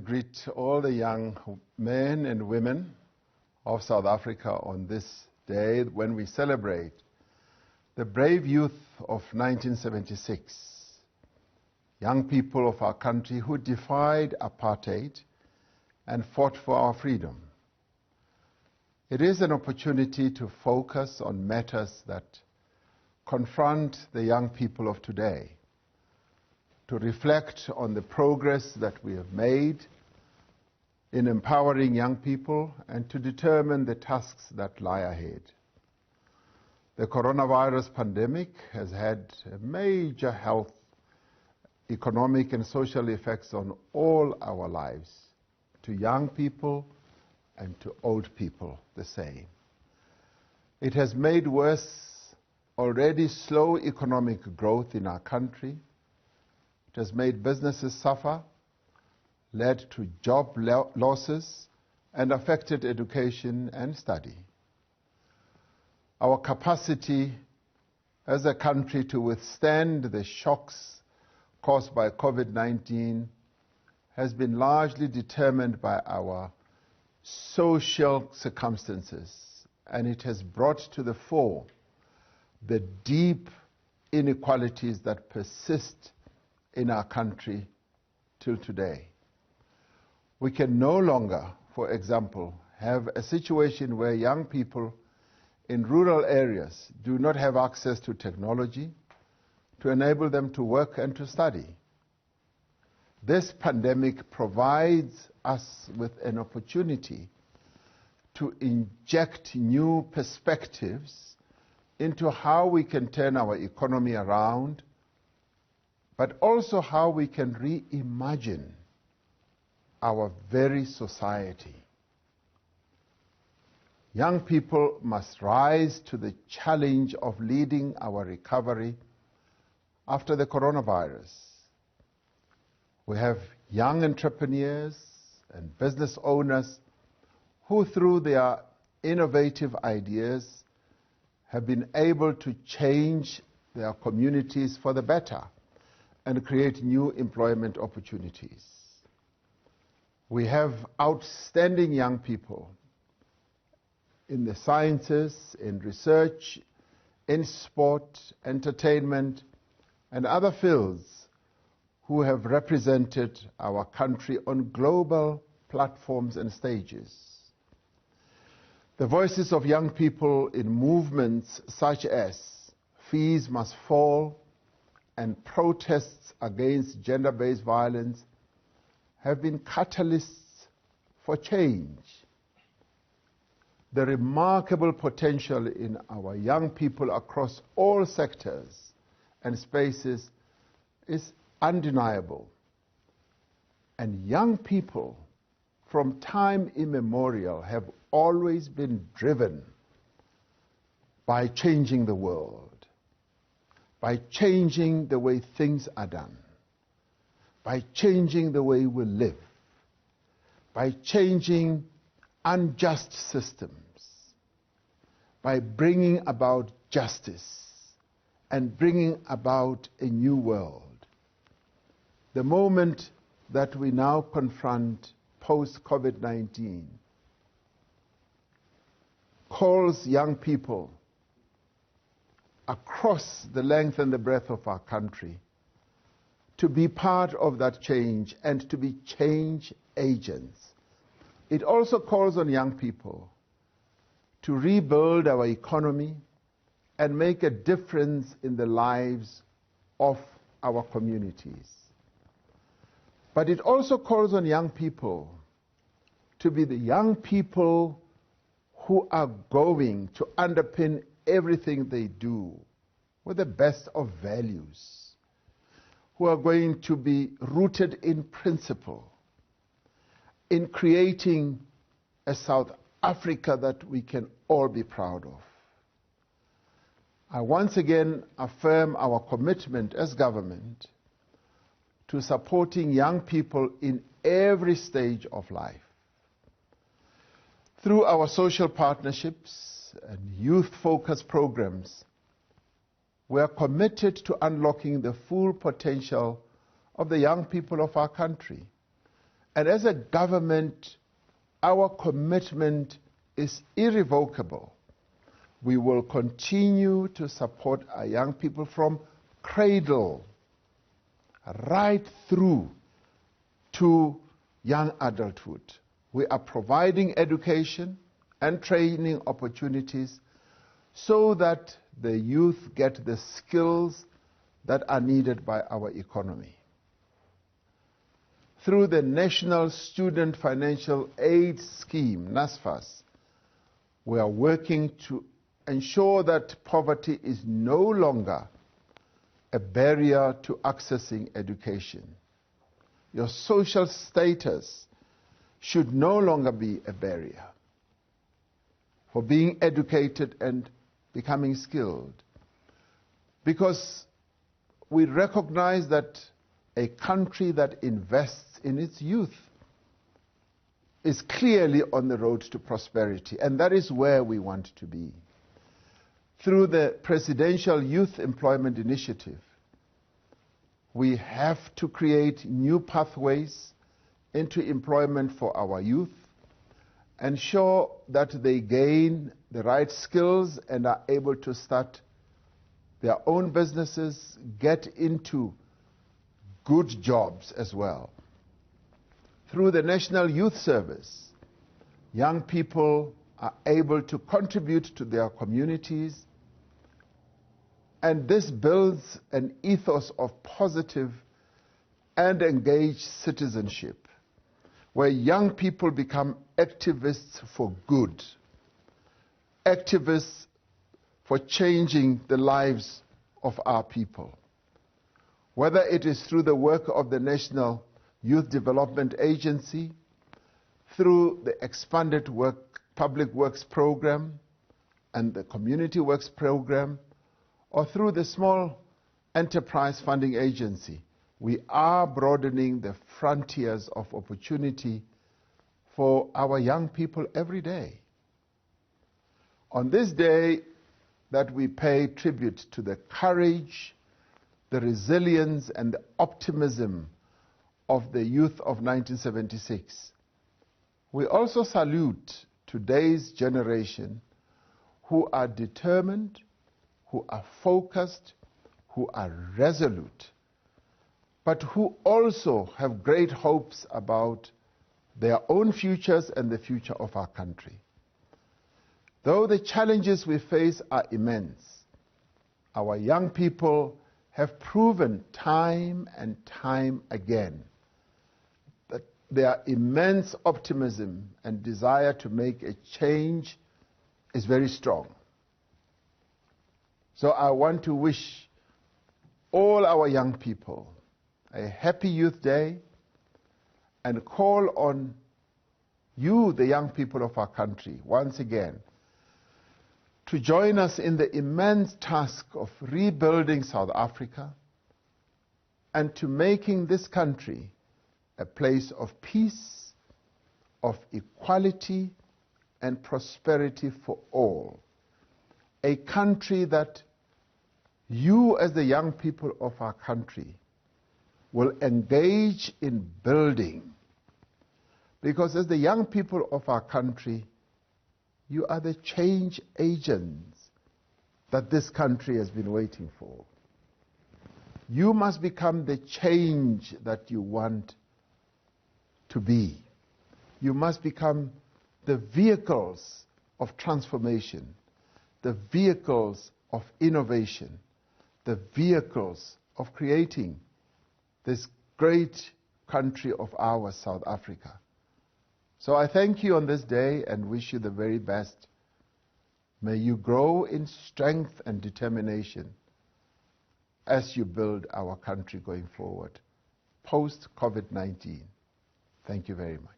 greet all the young men and women of South Africa on this day when we celebrate the brave youth of 1976, young people of our country who defied apartheid and fought for our freedom. It is an opportunity to focus on matters that confront the young people of today, to reflect on the progress that we have made in empowering young people and to determine the tasks that lie ahead. The coronavirus pandemic has had major health, economic and social effects on all our lives, to young people and to old people the same. It has made worse already slow economic growth in our country. It has made businesses suffer, led to job losses, and affected education and study. Our capacity as a country to withstand the shocks caused by COVID-19 has been largely determined by our social circumstances, and it has brought to the fore the deep inequalities that persist in our country till today. We can no longer, for example, have a situation where young people in rural areas do not have access to technology to enable them to work and to study. This pandemic provides us with an opportunity to inject new perspectives into how we can turn our economy around, but also how we can reimagine our very society. Young people must rise to the challenge of leading our recovery after the coronavirus. We have young entrepreneurs and business owners who, through their innovative ideas, have been able to change their communities for the better and create new employment opportunities. We have outstanding young people in the sciences, in research, in sport, entertainment, and other fields who have represented our country on global platforms and stages. The voices of young people in movements such as Fees Must Fall and protests against gender-based violence have been catalysts for change. The remarkable potential in our young people across all sectors and spaces is undeniable. And young people from time immemorial have always been driven by changing the world, by changing the way things are done, by changing the way we live, by changing unjust systems, by bringing about justice and bringing about a new world. The moment that we now confront post-COVID-19 calls young people across the length and the breadth of our country to be part of that change and to be change agents. It also calls on young people to rebuild our economy and make a difference in the lives of our communities. But it also calls on young people to be the young people who are going to underpin everything they do with the best of values, who are going to be rooted in principle, in creating a South Africa that we can all be proud of. I once again affirm our commitment as government to supporting young people in every stage of life. Through our social partnerships and youth-focused programs, we are committed to unlocking the full potential of the young people of our country And as a government, our commitment is irrevocable. We will continue to support our young people from cradle right through to young adulthood. We are providing education and training opportunities so that the youth get the skills that are needed by our economy. Through the National Student Financial Aid Scheme, NSFAS, we are working to ensure that poverty is no longer a barrier to accessing education. Your social status should no longer be a barrier for being educated and becoming skilled, because we recognize that a country that invests in its youth is clearly on the road to prosperity, and that is where we want to be. Through the Presidential Youth Employment Initiative, we have to create new pathways into employment for our youth, ensure that they gain the right skills and are able to start their own businesses, get into good jobs as well. Through the National Youth Service, young people are able to contribute to their communities, and this builds an ethos of positive and engaged citizenship, where young people become activists for good, activists for changing the lives of our people. Whether it is through the work of the National Youth Development Agency, through the expanded public works program and the community works program, or through the Small Enterprise Funding Agency, we are broadening the frontiers of opportunity for our young people every day. On this day that we pay tribute to the courage, the resilience, and the optimism of the youth of 1976, we also salute today's generation who are determined, who are focused, who are resolute, but who also have great hopes about their own futures and the future of our country. Though the challenges we face are immense, our young people have proven time and time again that their immense optimism and desire to make a change is very strong. So I want to wish all our young people a happy Youth Day and call on you, the young people of our country, once again, to join us in the immense task of rebuilding South Africa and to making this country a place of peace, of equality, and prosperity for all. A country that you, as the young people of our country, will engage in building. Because as the young people of our country, you are the change agents that this country has been waiting for. You must become the change that you want to be. You must become the vehicles of transformation, the vehicles of innovation, the vehicles of creating this great country of ours, South Africa. So I thank you on this day and wish you the very best. May you grow in strength and determination as you build our country going forward, post-COVID-19. Thank you very much.